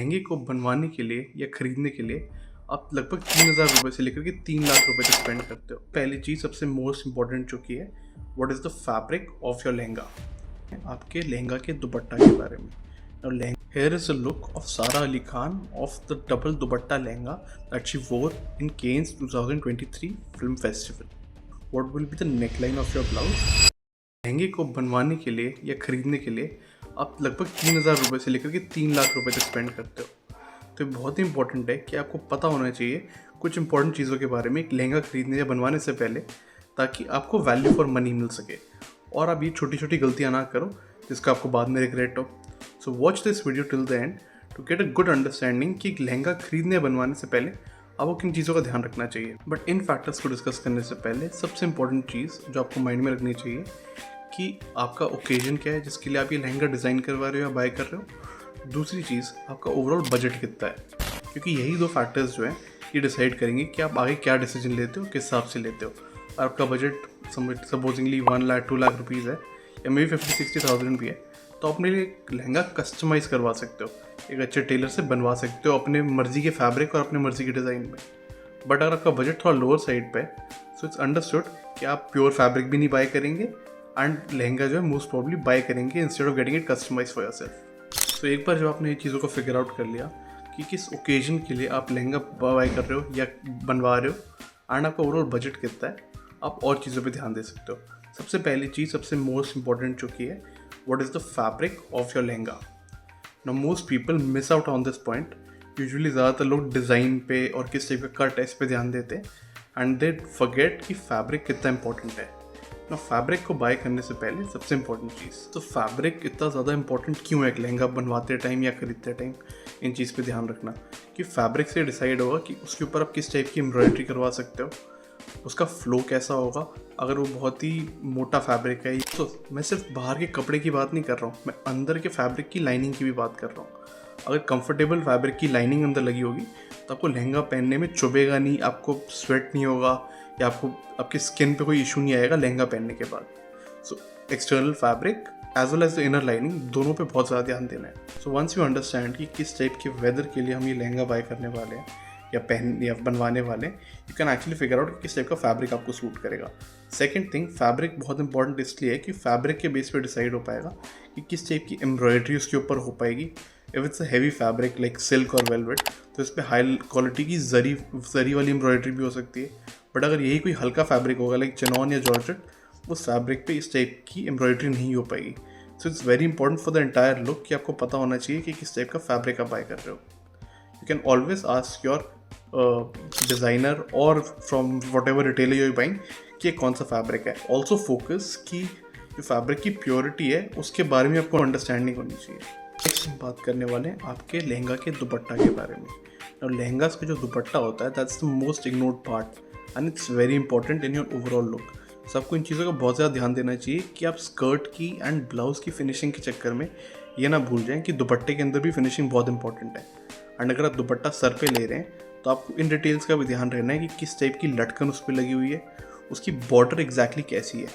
लहंगे को बनवाने के लिए या ख़रीदने के लिए आप लगभग 3,000 रुपये से लेकर के 3 लाख रुपए तक स्पेंड करते हो। पहली चीज़ सबसे मोस्ट इम्पॉर्टेंट जो की है, what is the fabric of your lehenga, आपके लहंगा के दुपट्टा के बारे में। Here is a look of Sara Ali Khan of the double dupatta lehenga that she wore in Cannes 2023 film festival. What will be the neckline of your blouse? लहंगे को बनवाने के लिए या ख़रीदने के लिए आप लगभग 3,000 रुपये से लेकर के 3 लाख रुपए तक स्पेंड करते हो। तो ये बहुत ही इंपॉर्टेंट है कि आपको पता होना चाहिए कुछ इंपॉर्टेंट चीज़ों के बारे में एक लहंगा ख़रीदने या बनवाने से पहले, ताकि आपको वैल्यू फॉर मनी मिल सके और आप ये छोटी छोटी गलतियाँ ना करो जिसका आपको बाद में रिग्रेट हो। So watch this video till the end to get a good understanding कि एक लहंगा खरीदने या बनवाने से पहले आपको किन चीज़ों का ध्यान रखना चाहिए। बट इन फैक्टर्स को डिस्कस करने से पहले सबसे इंपॉर्टेंट चीज़ जो आपको माइंड में रखनी चाहिए कि आपका ओकेजन क्या है जिसके लिए आप ये लहंगा डिज़ाइन करवा रहे हो या बाय कर रहे हो। दूसरी चीज़, आपका ओवरऑल बजट कितना है, क्योंकि यही दो फैक्टर्स जो हैं ये डिसाइड करेंगे कि आप आगे क्या डिसीजन लेते हो, किस हिसाब से लेते हो। और आपका budget supposedly 1 lakh 2 lakh rupees है या मे बी 50-60,000 भी है, तो अपने लिए एक लहंगा कस्टमाइज़ करवा सकते हो, एक अच्छे टेलर से बनवा सकते हो अपने मर्ज़ी के फैब्रिक और अपने मर्ज़ी के डिज़ाइन में। बट अगर आपका बजट थोड़ा लोअर साइड पे है, सो इट्स अंडरस्टूड कि आप प्योर फैब्रिक भी नहीं बाय करेंगे एंड लहंगा जो है मोस्ट प्रॉब्ली बाय करेंगे instead of getting it customise for yourself. So एक बार जब आपने ये चीज़ों को फिगर आउट कर लिया कि किस ओकेजन के लिए आप लहंगा बाय कर रहे हो या बनवा रहे हो एंड आपका ओवरऑल बजट कितना है, आप और चीज़ों पे ध्यान दे सकते हो। सबसे पहली चीज़, सबसे मोस्ट इंपॉर्टेंट जो की है, what is the fabric of your lehenga. Now most people miss out on this point. Usually ज़्यादातर लोग डिज़ाइन पे और किस टाइप का कट है इस पे ध्यान देते हैं एंड दे फॉरगेट कि फैब्रिक कितना इंपॉर्टेंट है। ना फैब्रिक को बाय करने से पहले सबसे इंपॉर्टेंट चीज़, तो फैब्रिक इतना ज़्यादा इंपॉर्टेंट क्यों है एक लहंगा बनवाते टाइम या खरीदते टाइम, इन चीज़ पे ध्यान रखना कि फैब्रिक से डिसाइड होगा कि उसके ऊपर आप किस टाइप की एम्ब्रॉयडरी करवा सकते हो, उसका फ्लो कैसा होगा। अगर वो बहुत ही मोटा फैब्रिक है, तो मैं सिर्फ बाहर के कपड़े की बात नहीं कर रहा हूँ, मैं अंदर के फैब्रिक की लाइनिंग की भी बात कर रहा हूँ। अगर कंफर्टेबल फैब्रिक की लाइनिंग अंदर लगी होगी तो आपको लहंगा पहनने में चुभेगा नहीं, आपको स्वेट नहीं होगा या आपको आपकी स्किन पे कोई इशू नहीं आएगा लहंगा पहनने के बाद। So external fabric as well as the inner lining, दोनों पे बहुत ज़्यादा ध्यान देना है। सो वंस यू अंडरस्टैंड कि किस टाइप के वेदर के लिए हम ये लहंगा बाय करने वाले हैं या बनवाने वाले, you can actually figure out किस टाइप का फैब्रिक आपको सूट करेगा। सेकंड थिंग, फैब्रिक बहुत इंपॉर्टेंट इसलिए है कि फैब्रिक के बेस पे डिसाइड हो पाएगा कि किस टाइप की एम्ब्रॉयडरी उसके ऊपर हो पाएगी। If it's a heavy fabric like silk और वेलवेट, तो इस पर हाई क्वालिटी की जरी वाली एम्ब्रॉयडरी भी हो सकती है। बट अगर यही कोई हल्का फैब्रिक होगा लाइक चिनॉन या जॉर्जेट, उस फैब्रिक पे इस टाइप की एम्ब्रॉयडरी नहीं हो पाएगी। सो it's very important for the entire look कि आपको पता होना चाहिए कि किस टाइप का फैब्रिक आप बाय कर रहे हो। You can always ask your designer or from whatever retailer you are buying कि कौन सा फैब्रिक है। ऑल्सो फोकस कि जो फैब्रिक की प्योरिटी है उसके बारे में आपको अंडरस्टैंडिंग होनी चाहिए। नेक्स्ट हम बात करने वाले हैं आपके लहंगा के दुपट्टा के बारे में। और लहंगा का जो दुपट्टा होता है, that's the most ignored part and it's very important in your overall look. सबको इन चीज़ों का बहुत ज़्यादा ध्यान देना चाहिए कि आप स्कर्ट की एंड ब्लाउज़ की फिनिशिंग के चक्कर में ये ना भूल जाएं कि दुपट्टे के अंदर भी फिनिशिंग बहुत इंपॉर्टेंट है। एंड अगर आप दुपट्टा सर पे ले रहे हैं तो आपको इन डिटेल्स का भी ध्यान रहना है कि किस टाइप की लटकन उस पर लगी हुई है, उसकी बॉर्डर एग्जैक्टली कैसी है,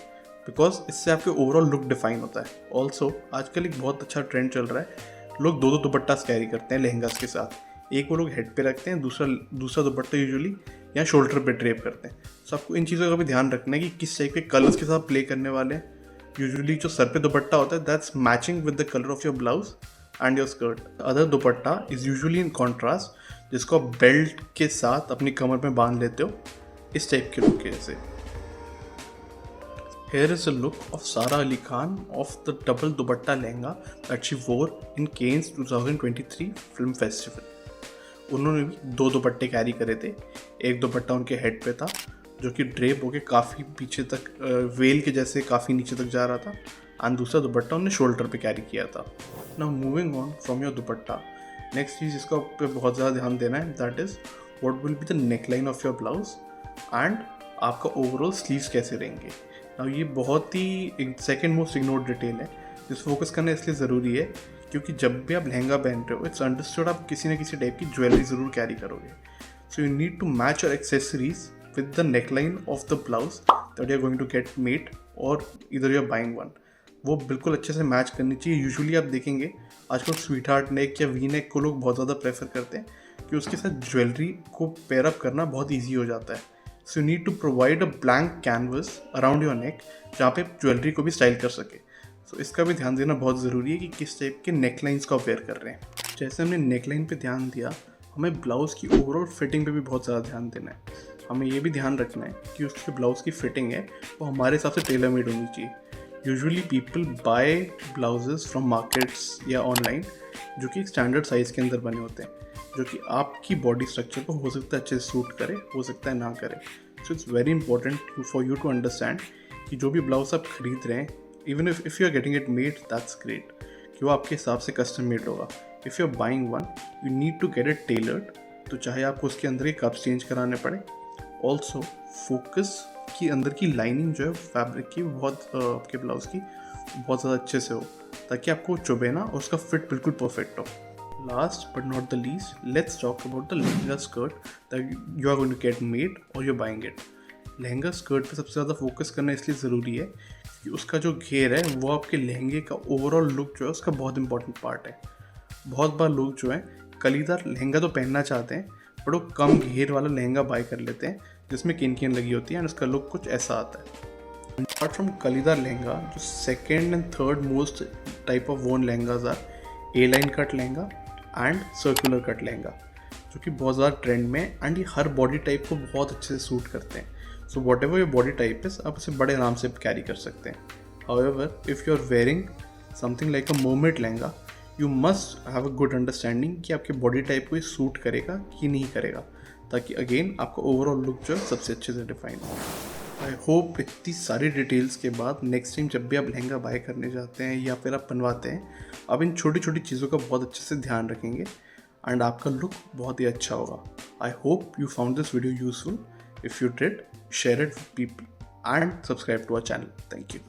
बिकॉज इससे आपके ओवरऑल लुक डिफाइन होता है। ऑल्सो आजकल एक बहुत अच्छा ट्रेंड चल रहा है, लोग दो दुपट्टास कैरी करते हैं लहंगास के साथ। एक वो लोग हेड पे रखते हैं, दूसरा दुपट्टा यूजुअली या शोल्डर पे ड्रेप करते हैं। सो आपको इन चीज़ों का भी ध्यान रखना है कि किस टाइप के कलर्स के साथ प्ले करने वाले हैं। यूजुअली जो सर पे दुपट्टा होता है, that's matching with the colour of your blouse and your skirt. Other dupatta is usually in contrast, जिसको आप बेल्ट के साथ अपनी कमर में बांध लेते हो, इस टाइप के लुक के जैसे। Here is a look of Sara Ali Khan of the double dupatta lehenga that she wore in Cannes 2023 film festival. उन्होंने भी दो दुपट्टे कैरी करे थे। एक दुपट्टा उनके हेड पे था जो कि ड्रेप होके काफ़ी पीछे तक, वेल के जैसे काफ़ी नीचे तक जा रहा था, एंड दूसरा दुपट्टा उन्होंने शोल्डर पे कैरी किया था। Now moving on from your dupatta, next चीज़ जिसका पे बहुत ज़्यादा ध्यान देना है, that is what will be the neckline of your blouse and आपका ओवरऑल स्लीव्स कैसे रहेंगे। नाउ ये बहुत ही सेकंड मोस्ट इग्नोर्ड डिटेल है, जिस फोकस करना इसलिए ज़रूरी है क्योंकि जब भी आप लहंगा पहन रहे हो, इट्स अंडरस्टूड आप किसी न किसी टाइप की ज्वेलरी ज़रूर कैरी करोगे। So you need to match your accessories with the neckline of the blouse that you are going to get made और इधर यू आर बाइंग वन। वो बिल्कुल अच्छे से मैच करनी चाहिए। यूजुअली आप देखेंगे आजकल स्वीट हार्ट नेक या वी नेक को लोग बहुत ज़्यादा प्रेफर करते हैं कि उसके साथ ज्वेलरी को पेयर अप करना बहुत ईजी हो जाता है। So you need to provide a blank canvas around your neck जहाँ पे ज्वेलरी को भी स्टाइल कर सके। सो इसका भी ध्यान देना बहुत ज़रूरी है कि किस टाइप के नेकलाइंस का वेयर कर रहे हैं। जैसे हमने नेकलाइन पे ध्यान दिया, हमें ब्लाउज़ की ओवरऑल फिटिंग पे भी बहुत ज़्यादा ध्यान देना है। हमें ये भी ध्यान रखना है कि उसके ब्लाउज़ की फिटिंग है वो हमारे हिसाब से टेलर मेड होनी चाहिए। Usually people buy blouses from markets या ऑनलाइन जो कि एक स्टैंडर्ड साइज़ के अंदर बने होते हैं, जो कि आपकी बॉडी स्ट्रक्चर को हो सकता है अच्छे से सूट करे, हो सकता है ना करे। So it's very important for you to understand कि जो भी ब्लाउज आप खरीद रहे हैं, even if you are getting it made, that's great कि वो आपके हिसाब से कस्टम मेड होगा। If you are buying one, you need to get it tailored, तो चाहे आपको उसके अंदर के कप्स चेंज कराने पड़े। ऑल्सो फोकस की अंदर की लाइनिंग जो है फैब्रिक की बहुत आपके ब्लाउज की बहुत ज़्यादा अच्छे से हो, ताकि आपको चुभे ना और उसका फिट बिल्कुल परफेक्ट हो। Last but not the least, let's talk about the lehenga skirt that you are going to get made or you are buying it. Lehenga skirt पे सबसे ज़्यादा फोकस करना इसलिए ज़रूरी है कि उसका जो घेर है वो आपके लहंगे का ओवरऑल लुक जो है उसका बहुत इंपॉर्टेंट पार्ट है। बहुत बार लोग जो है कलीदार लहंगा तो पहनना चाहते हैं बट वो कम घेर वाला लहंगा बाय कर लेते हैं जिसमें किन लगी होती है एंड उसका लुक कुछ ऐसा आता है। अपार्ट फ्रॉम कलीदार लहंगा, जो second and third most type of worn lehengas are A line cut lehenga and circular cut lehenga, जो कि बहुत ज़्यादा ट्रेंड में है एंड ये हर बॉडी टाइप को बहुत अच्छे से सूट करते हैं। So whatever your body type is, आप उसे बड़े आराम से कैरी कर सकते हैं। However if you are wearing something like a मोमेट lehenga, you must have a good understanding कि आपके बॉडी टाइप को ये सूट करेगा कि नहीं करेगा, ताकि अगेन आपका ओवरऑल लुक जो है सबसे अच्छे से डिफाइन हो। आई होप इतनी सारी डिटेल्स के बाद नेक्स्ट टाइम जब भी आप लहंगा बाय करने जाते हैं या फिर आप बनवाते हैं, आप इन छोटी छोटी चीज़ों का बहुत अच्छे से ध्यान रखेंगे एंड आपका लुक बहुत ही अच्छा होगा। I hope you found this video useful. If you did, share it with people and subscribe to our channel. Thank you.